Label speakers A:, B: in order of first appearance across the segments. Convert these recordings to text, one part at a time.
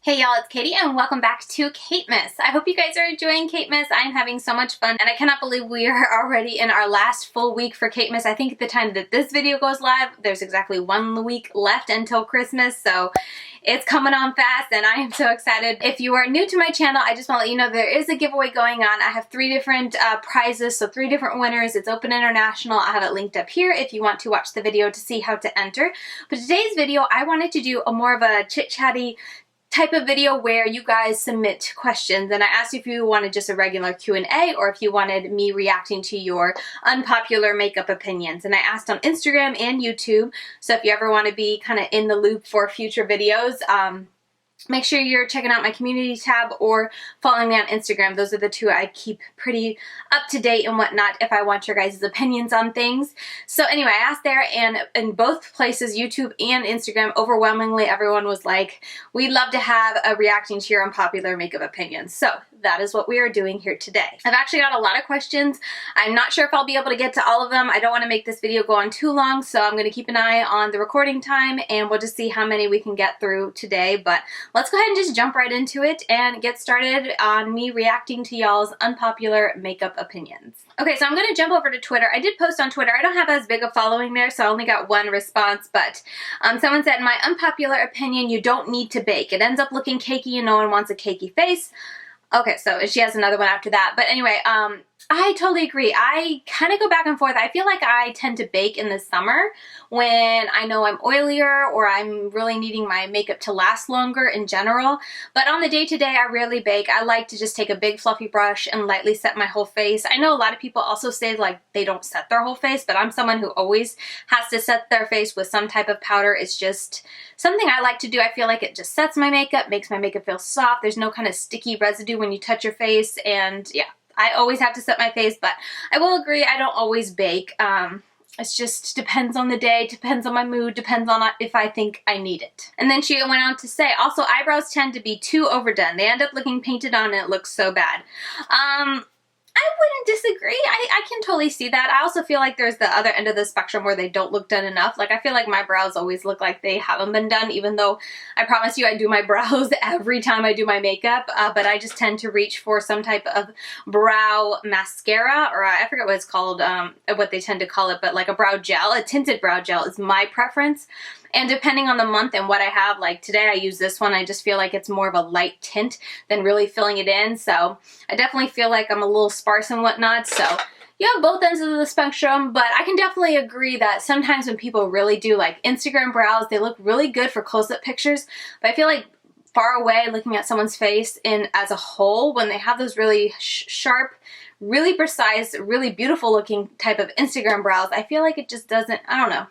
A: Hey y'all, it's Katie and welcome back to KateMas. I hope you guys are enjoying KateMas. I'm having so much fun and I cannot believe we are already in our last full week for KateMas. I think at the time that this video goes live, there's exactly 1 week left until Christmas, so it's coming on fast and I am so excited. If you are new to my channel, I just want to let you know there is a giveaway going on. I have 3 different prizes, so 3 different winners. It's open international. I have it linked up here if you want to watch the video to see how to enter. But today's video, I wanted to do a more of a chit-chatty type of video where you guys submit questions, and I asked if you wanted just a regular Q&A or if you wanted me reacting to your unpopular makeup opinions. And I asked on Instagram and YouTube, so if you ever want to be kind of in the loop for future videos, make sure you're checking out my community tab or following me on Instagram. Those are the 2 I keep pretty up to date and whatnot if I want your guys' opinions on things. So anyway, I asked there, and in both places, YouTube and Instagram, overwhelmingly everyone was like, we'd love to have a reacting to your unpopular makeup opinions. So that is what we are doing here today. I've actually got a lot of questions. I'm not sure if I'll be able to get to all of them. I don't want to make this video go on too long, so I'm going to keep an eye on the recording time and we'll just see how many we can get through today. But let's go ahead and just jump right into it and get started on me reacting to y'all's unpopular makeup opinions. Okay, so I'm going to jump over to Twitter. I did post on Twitter. I don't have as big a following there, so I only got 1 response, but someone said, my unpopular opinion, you don't need to bake. It ends up looking cakey and no one wants a cakey face. Okay, so she has another one after that. But anyway, I totally agree. I kind of go back and forth. I feel like I tend to bake in the summer when I know I'm oilier or I'm really needing my makeup to last longer in general. But on the day-to-day, I rarely bake. I like to just take a big fluffy brush and lightly set my whole face. I know a lot of people also say like they don't set their whole face, but I'm someone who always has to set their face with some type of powder. It's just something I like to do. I feel like it just sets my makeup, makes my makeup feel soft. There's no kind of sticky residue when you touch your face, and yeah. I always have to set my face, but I will agree I don't always bake. It just depends on the day, depends on my mood, depends on if I think I need it. And then she went on to say, also eyebrows tend to be too overdone. They end up looking painted on and it looks so bad. I wouldn't disagree. I can totally see that. I also feel like there's the other end of the spectrum where they don't look done enough. Like I feel like my brows always look like they haven't been done, even though I promise you I do my brows every time I do my makeup, but I just tend to reach for some type of brow mascara, or I forget what it's called, what they tend to call it, but like a brow gel, a tinted brow gel is my preference. And depending on the month and what I have, like today I use this one, I just feel like it's more of a light tint than really filling it in. So I definitely feel like I'm a little sparse and whatnot. So you have both ends of the spectrum, but I can definitely agree that sometimes when people really do like Instagram brows, they look really good for close-up pictures. But I feel like far away looking at someone's face as a whole, when they have those really sharp, really precise, really beautiful looking type of Instagram brows, I feel like it just doesn't, I don't know.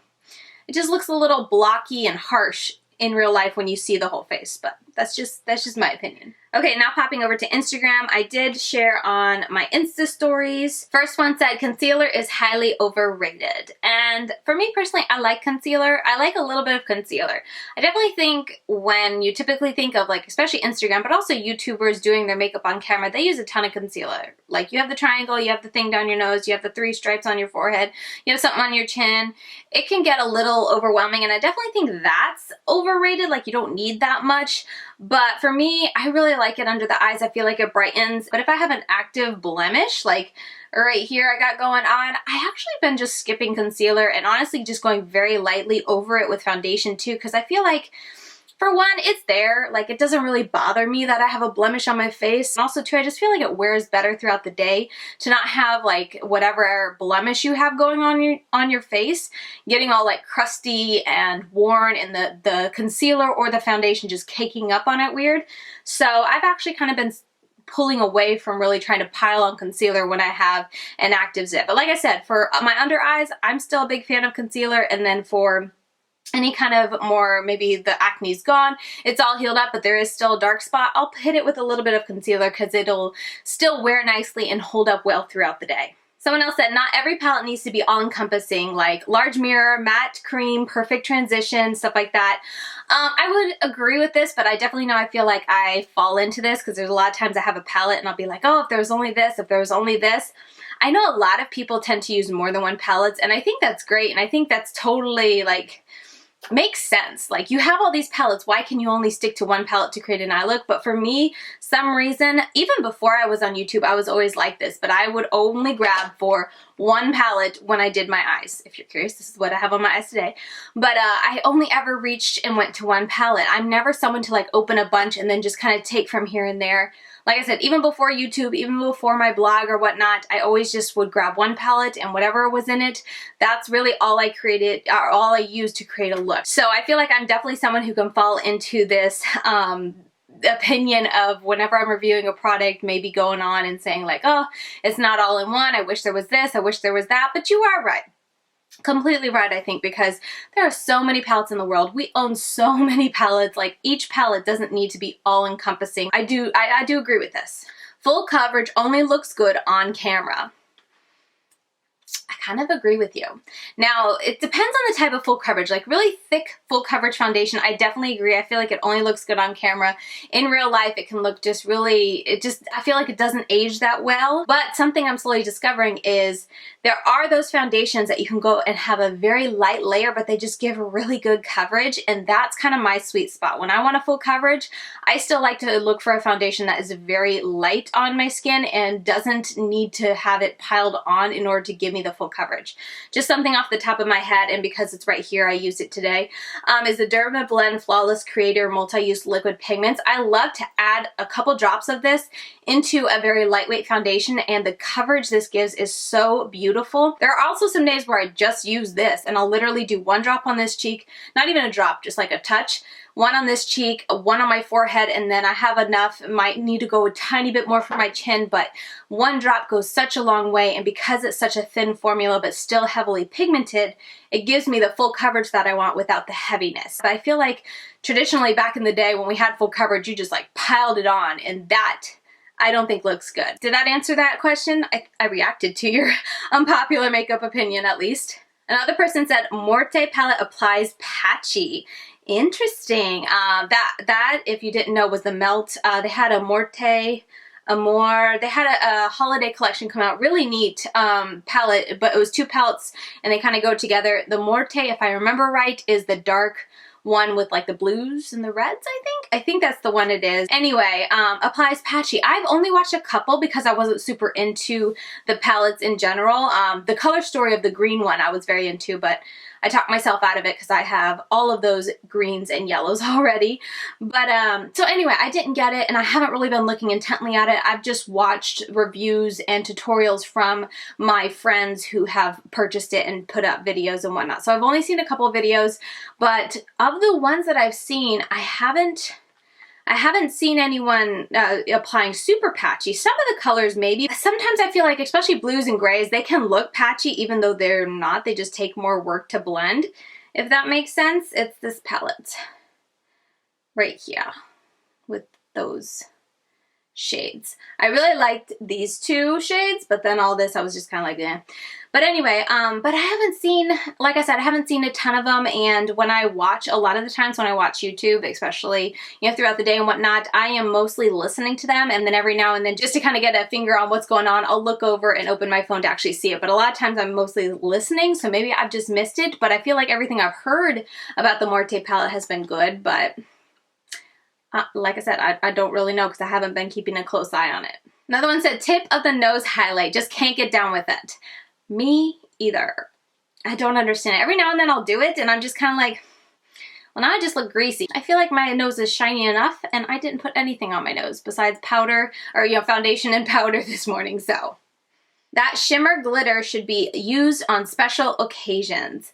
A: It just looks a little blocky and harsh in real life when you see the whole face, but that's just my opinion. Okay, now popping over to Instagram, I did share on my Insta stories. First one said, concealer is highly overrated. And for me personally, I like concealer. I like a little bit of concealer. I definitely think when you typically think of like, especially Instagram, but also YouTubers doing their makeup on camera, they use a ton of concealer. Like you have the triangle, you have the thing down your nose, you have the 3 stripes on your forehead, you have something on your chin. It can get a little overwhelming, and I definitely think that's overrated. Like you don't need that much. But for me, I really like it under the eyes. I feel like it brightens. But if I have an active blemish, like right here I got going on, I actually been just skipping concealer and honestly just going very lightly over it with foundation too, because I feel like, for one, it's there. Like it doesn't really bother me that I have a blemish on my face. And also too, I just feel like it wears better throughout the day to not have like whatever blemish you have going on your face getting all like crusty and worn, and the concealer or the foundation just caking up on it weird. So I've actually kind of been pulling away from really trying to pile on concealer when I have an active zit. But like I said, for my under eyes, I'm still a big fan of concealer, and then for any kind of more, maybe the acne's gone, it's all healed up, but there is still a dark spot, I'll hit it with a little bit of concealer because it'll still wear nicely and hold up well throughout the day. Someone else said, not every palette needs to be all-encompassing, like large mirror, matte cream, perfect transition, stuff like that. I would agree with this, but I definitely know I feel like I fall into this because there's a lot of times I have a palette and I'll be like, oh, if there was only this, if there was only this. I know a lot of people tend to use more than one palettes, and I think that's great, and I think that's totally like, makes sense. Like, you have all these palettes, why can you only stick to one palette to create an eye look? But for me, some reason, even before I was on YouTube, I was always like this, but I would only grab for one palette when I did my eyes. If you're curious, this is what I have on my eyes today. But I only ever reached and went to one palette. I'm never someone to like open a bunch and then just kind of take from here and there. Like I said, even before YouTube, even before my blog or whatnot, I always just would grab one palette and whatever was in it, that's really all I created, or all I used to create a look. So I feel like I'm definitely someone who can fall into this opinion of whenever I'm reviewing a product, maybe going on and saying like, oh, it's not all in one, I wish there was this, I wish there was that, but you are right. Completely right, I think, because there are so many palettes in the world. We own so many palettes. Like, each palette doesn't need to be all encompassing. I do agree with this. Full coverage only looks good on camera. I kind of agree with you. Now, it depends on the type of full coverage. Like, really thick full coverage foundation, I definitely agree. I feel like it only looks good on camera. In real life, it can look just really, I feel like it doesn't age that well. But something I'm slowly discovering is there are those foundations that you can go and have a very light layer, but they just give really good coverage. And that's kind of my sweet spot. When I want a full coverage, I still like to look for a foundation that is very light on my skin and doesn't need to have it piled on in order to give me the full coverage. Just something off the top of my head, and because it's right here, I used it today, is the DermaBlend Flawless Creator Multi-Use Liquid Pigments. I love to add a couple drops of this into a very lightweight foundation, and the coverage this gives is so beautiful. There are also some days where I just use this, and I'll literally do one drop on this cheek, not even a drop, just like a touch, one on this cheek, one on my forehead, and then I have enough. Might need to go a tiny bit more for my chin, but one drop goes such a long way, and because it's such a thin formula but still heavily pigmented, it gives me the full coverage that I want without the heaviness. But I feel like traditionally back in the day when we had full coverage, you just like piled it on, and that I don't think looks good. Did that answer that question? I reacted to your unpopular makeup opinion, at least. Another person said, Morte palette applies patchy. Interesting. That, if you didn't know, was the Melt. They had a Morte Amore. They had a holiday collection come out. Really neat palette, but it was two palettes and they kind of go together. The Morte, if I remember right, is the dark one with like the blues and the reds, I think. I think that's the one it is. Anyway, applies patchy. I've only watched a couple because I wasn't super into the palettes in general. The Color Story of the green one I was very into, but I talked myself out of it because I have all of those greens and yellows already. But so anyway, I didn't get it, and I haven't really been looking intently at it. I've just watched reviews and tutorials from my friends who have purchased it and put up videos and whatnot. So I've only seen a couple of videos, but of the ones that I've seen, I haven't seen anyone applying super patchy. Some of the colors maybe. Sometimes I feel like, especially blues and grays, they can look patchy even though they're not. They just take more work to blend, if that makes sense. It's this palette right here with those shades. I really liked these two shades, but then all this I was just kind of like, eh. But anyway, but I haven't seen, like I said, I haven't seen a ton of them, and when I watch, a lot of the times when I watch YouTube, especially, you know, throughout the day and whatnot, I am mostly listening to them, and then every now and then, just to kind of get a finger on what's going on, I'll look over and open my phone to actually see it. But a lot of times I'm mostly listening, so maybe I've just missed it, but I feel like everything I've heard about the Morte palette has been good, but like I said, I don't really know because I haven't been keeping a close eye on it. Another one said, tip of the nose highlight, just can't get down with it. Me either. I don't understand it. Every now and then I'll do it and I'm just kind of like, well, now I just look greasy. I feel like my nose is shiny enough and I didn't put anything on my nose besides powder or, you know, foundation and powder this morning, so. That shimmer glitter should be used on special occasions.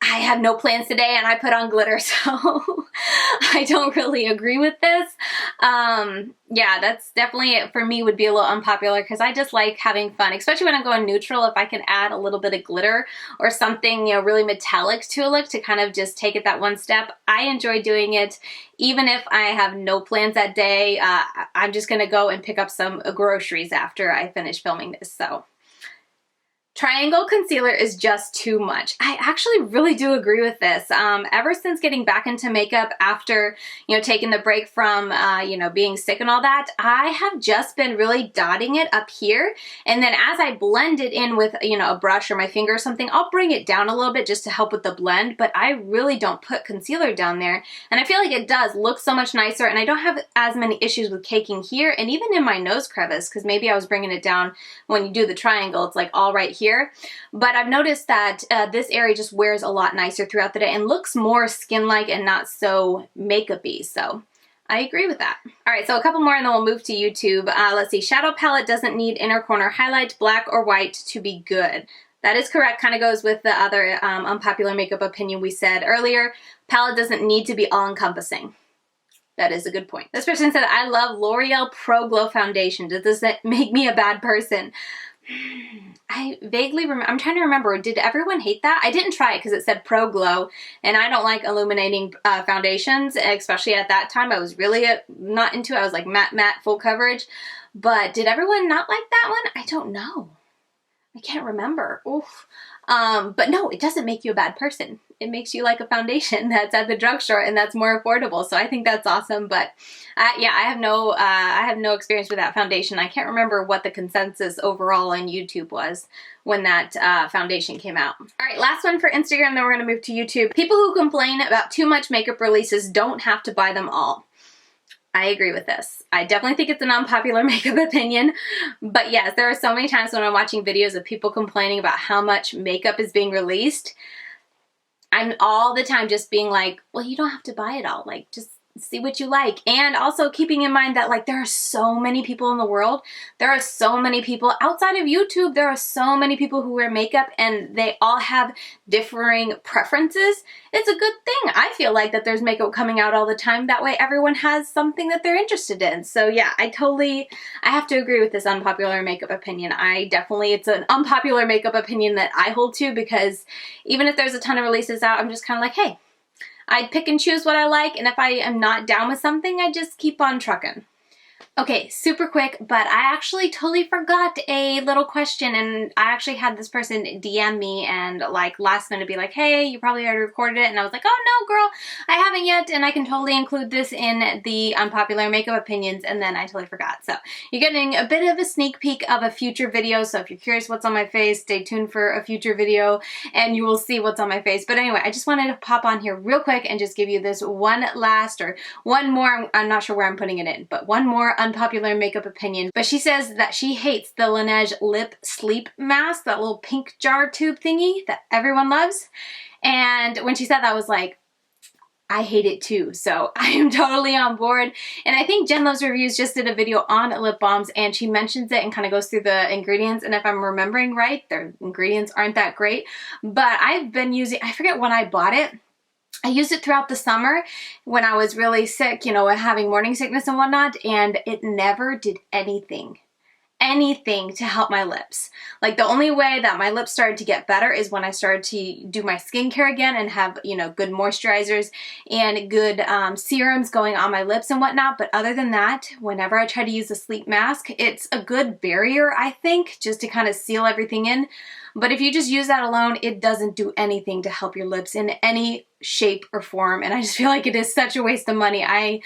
A: I had no plans today and I put on glitter, so I don't really agree with this. Yeah, that's definitely, for me, would be a little unpopular because I just like having fun, especially when I'm going neutral. If I can add a little bit of glitter or something, you know, really metallic to a look to kind of just take it that one step, I enjoy doing it. Even if I have no plans that day, I'm just going to go and pick up some groceries after I finish filming this, so. Triangle concealer is just too much. I actually really do agree with this. Ever since getting back into makeup after, you know, taking the break from, you know, being sick and all that, I have just been really dotting it up here. And then as I blend it in with, you know, a brush or my finger or something, I'll bring it down a little bit just to help with the blend, but I really don't put concealer down there. And I feel like it does look so much nicer, and I don't have as many issues with caking here and even in my nose crevice, because maybe I was bringing it down when you do the triangle, it's like all right here. But I've noticed that this area just wears a lot nicer throughout the day and looks more skin-like and not so makeup-y. So I agree with that. All right, so a couple more and then we'll move to YouTube. Let's see, shadow palette doesn't need inner corner highlight, black or white to be good. That is correct, kind of goes with the other unpopular makeup opinion we said earlier. Palette doesn't need to be all-encompassing. That is a good point. This person said, I love L'Oreal Pro Glow Foundation. Does this make me a bad person? I vaguely remember, I'm trying to remember, did everyone hate that? I didn't try it because it said Pro Glow, and I don't like illuminating foundations, especially at that time. I was really not into it. I was like matte, full coverage. But did everyone not like that one? I don't know. I can't remember. Oof. But no, it doesn't make you a bad person. It makes you like a foundation that's at the drugstore and that's more affordable. So I think that's awesome. But yeah, I have no experience with that foundation. I can't remember what the consensus overall on YouTube was when that foundation came out. All right, last one for Instagram, then we're gonna move to YouTube. People who complain about too much makeup releases don't have to buy them all. I agree with this. I definitely think it's an unpopular makeup opinion, but yes, there are so many times when I'm watching videos of people complaining about how much makeup is being released. I'm all the time just being like, well, you don't have to buy it all. Like, just see what you like. And also keeping in mind that, like, there are so many people in the world. There are so many people outside of YouTube. There are so many people who wear makeup and they all have differing preferences. It's a good thing, I feel like, that there's makeup coming out all the time. That way everyone has something that they're interested in. So yeah, I have to agree with this unpopular makeup opinion. It's an unpopular makeup opinion that I hold to, because even if there's a ton of releases out, I'm just kind of like, hey, I pick and choose what I like, and if I am not down with something, I just keep on trucking. Okay, super quick, but I actually totally forgot a little question, and I actually had this person DM me and like last minute be like, hey, you probably already recorded it, and I was like, oh no girl, I haven't yet, and I can totally include this in the unpopular makeup opinions, and then I totally forgot. So you're getting a bit of a sneak peek of a future video, so if you're curious what's on my face, stay tuned for a future video and you will see what's on my face. But anyway, I just wanted to pop on here real quick and just give you this one more, I'm not sure where I'm putting it in, but one more unpopular makeup opinion. But she says that she hates the Laneige lip sleep mask, that little pink jar tube thingy that everyone loves. And when she said that, I was like, I hate it too. So I am totally on board. And I think Jen Loves Reviews just did a video on lip balms, and she mentions it and kind of goes through the ingredients. And if I'm remembering right, their ingredients aren't that great. But I've been using, I forget when I bought it. I used it throughout the summer when I was really sick, you know, having morning sickness and whatnot, and it never did anything to help my lips. Like, the only way that my lips started to get better is when I started to do my skincare again and have, you know, good moisturizers and good serums going on my lips and whatnot. But other than that, whenever I try to use a sleep mask, it's a good barrier, I think, just to kind of seal everything in. But if you just use that alone, it doesn't do anything to help your lips in any shape or form. And I just feel like it is such a waste of money.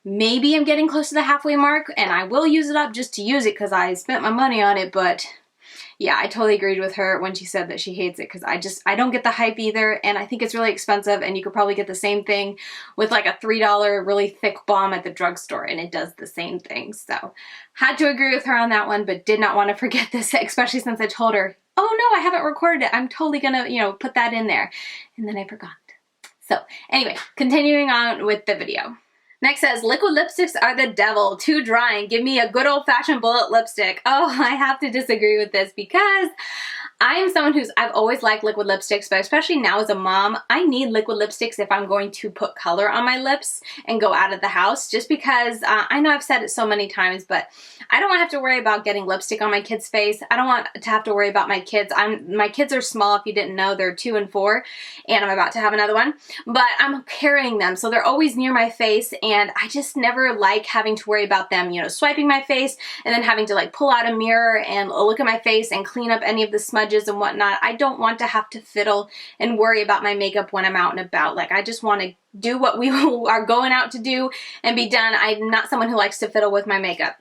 A: Maybe I'm getting close to the halfway mark, and I will use it up just to use it because I spent my money on it. But yeah, I totally agreed with her when she said that she hates it, because I don't get the hype either, and I think it's really expensive, and you could probably get the same thing with like a $3 really thick balm at the drugstore, and it does the same thing. So had to agree with her on that one, but did not want to forget this, especially since I told her, oh no, I haven't recorded it. I'm totally gonna, you know, put that in there. And then I forgot. So anyway, continuing on with the video. Next says, liquid lipsticks are the devil, too drying. Give me a good old-fashioned bullet lipstick. Oh, I have to disagree with this, because I am someone I've always liked liquid lipsticks, but especially now as a mom, I need liquid lipsticks if I'm going to put color on my lips and go out of the house, just because I know I've said it so many times, but I don't want to have to worry about getting lipstick on my kid's face. I don't want to have to worry about my kids. My kids are small, if you didn't know. They're 2 and 4, and I'm about to have another one, but I'm carrying them, so they're always near my face, and I just never like having to worry about them, you know, swiping my face and then having to like pull out a mirror and look at my face and clean up any of the smudges smudges and whatnot. I don't want to have to fiddle and worry about my makeup when I'm out and about. Like, I just want to do what we are going out to do and be done. I'm not someone who likes to fiddle with my makeup.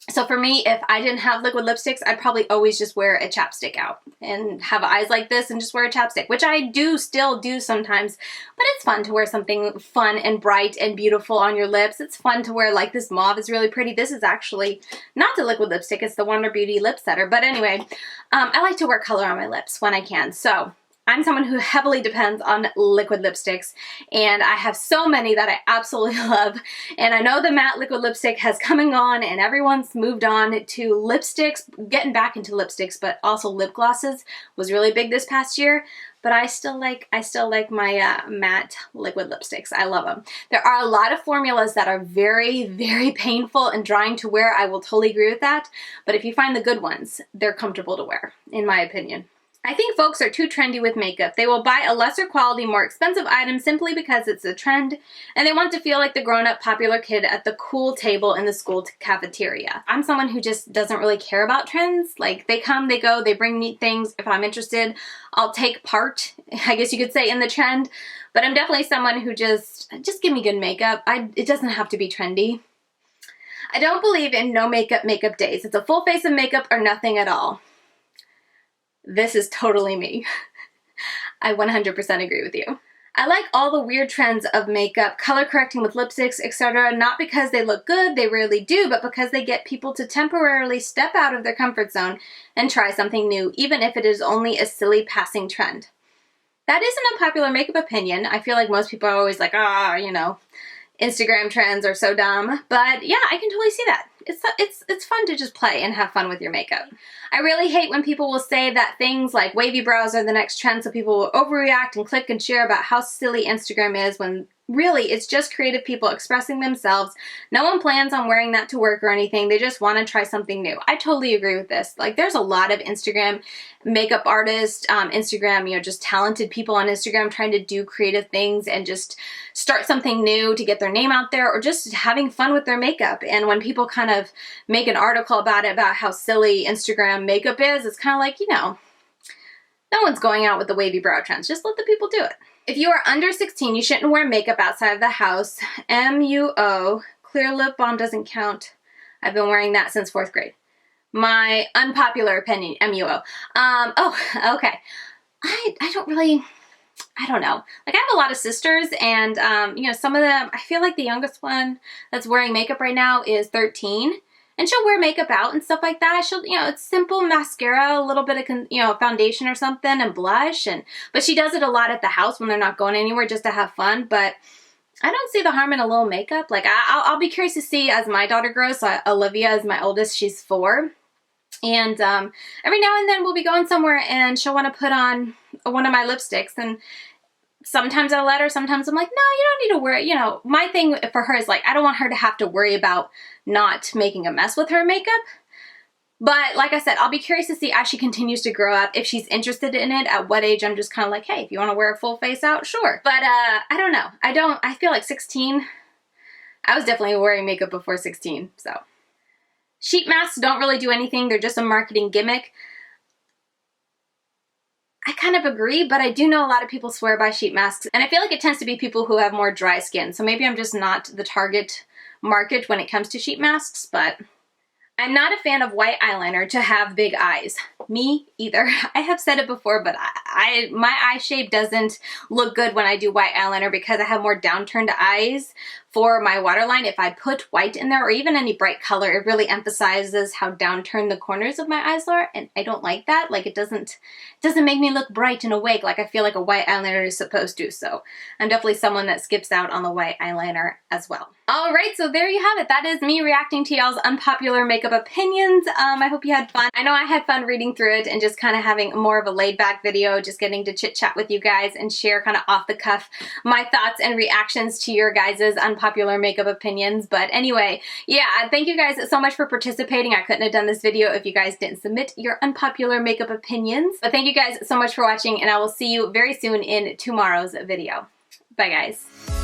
A: So for me, if I didn't have liquid lipsticks, I'd probably always just wear a chapstick out and have eyes like this and just wear a chapstick, which I do still do sometimes, but it's fun to wear something fun and bright and beautiful on your lips. It's fun to wear, like, this mauve is really pretty. This is actually not the liquid lipstick, it's the Wonder Beauty Lipsetter. But anyway, I like to wear color on my lips when I can. So I'm someone who heavily depends on liquid lipsticks, and I have so many that I absolutely love. And I know the matte liquid lipstick has come and gone, and everyone's moved on to lipsticks, getting back into lipsticks, but also lip glosses was really big this past year. But I still like my matte liquid lipsticks. I love them. There are a lot of formulas that are very, very painful and drying to wear. I will totally agree with that. But if you find the good ones, they're comfortable to wear, in my opinion. I think folks are too trendy with makeup. They will buy a lesser quality, more expensive item simply because it's a trend, and they want to feel like the grown-up popular kid at the cool table in the school cafeteria. I'm someone who just doesn't really care about trends. Like, they come, they go, they bring neat things. If I'm interested, I'll take part, I guess you could say, in the trend. But I'm definitely someone who just give me good makeup. It doesn't have to be trendy. I don't believe in no makeup days. It's a full face of makeup or nothing at all. This is totally me. I 100% agree with you. I like all the weird trends of makeup, color correcting with lipsticks, etc. Not because they look good, they rarely do, but because they get people to temporarily step out of their comfort zone and try something new, even if it is only a silly passing trend. That is an unpopular makeup opinion. I feel like most people are always like, you know, Instagram trends are so dumb. But yeah, I can totally see that. It's fun to just play and have fun with your makeup. I really hate when people will say that things like wavy brows are the next trend, so people will overreact and click and share about how silly Instagram is, when really it's just creative people expressing themselves. No one plans on wearing that to work or anything. They just want to try something new. I totally agree with this. Like, there's a lot of Instagram makeup artists, Instagram, you know, just talented people on Instagram trying to do creative things and just start something new to get their name out there, or just having fun with their makeup. And when people kind of make an article about it, about how silly Instagram makeup is, it's kind of like, you know, no one's going out with the wavy brow trends. Just let the people do it. If you are under 16, you shouldn't wear makeup outside of the house. MUO, clear lip balm doesn't count. I've been wearing that since 4th grade. My unpopular opinion, MUO. Oh, okay. I don't know. Like, I have a lot of sisters, and, you know, some of them, I feel like the youngest one that's wearing makeup right now is 13. And she'll wear makeup out and stuff like that. She'll, you know, it's simple mascara, a little bit of, you know, foundation or something, and blush. But she does it a lot at the house when they're not going anywhere, just to have fun. But I don't see the harm in a little makeup. Like, I'll be curious to see as my daughter grows. So Olivia is my oldest. She's 4. And every now and then we'll be going somewhere and she'll want to put on one of my lipsticks. And sometimes I'll let her, sometimes I'm like, no, you don't need to wear it. You know, my thing for her is, like, I don't want her to have to worry about not making a mess with her makeup. But like I said, I'll be curious to see as she continues to grow up, if she's interested in it, at what age I'm just kind of like, hey, if you want to wear a full face out, sure. But I don't know. I feel like 16, I was definitely wearing makeup before 16, so. Sheet masks don't really do anything. They're just a marketing gimmick. I kind of agree, but I do know a lot of people swear by sheet masks, and I feel like it tends to be people who have more dry skin, so maybe I'm just not the target market when it comes to sheet masks. But I'm not a fan of white eyeliner to have big eyes. Me either. I have said it before, but my eye shape doesn't look good when I do white eyeliner because I have more downturned eyes for my waterline. If I put white in there, or even any bright color, it really emphasizes how downturned the corners of my eyes are, and I don't like that. Like, it doesn't make me look bright and awake like I feel like a white eyeliner is supposed to. So I'm definitely someone that skips out on the white eyeliner as well. Alright, so there you have it. That is me reacting to y'all's unpopular makeup opinions. I hope you had fun. I know I had fun reading through it and just kind of having more of a laid back video, just getting to chit chat with you guys and share kind of off the cuff my thoughts and reactions to your guys' unpopular makeup opinions. But anyway, yeah, thank you guys so much for participating. I couldn't have done this video if you guys didn't submit your unpopular makeup opinions. But thank you guys so much for watching, and I will see you very soon in tomorrow's video. Bye guys.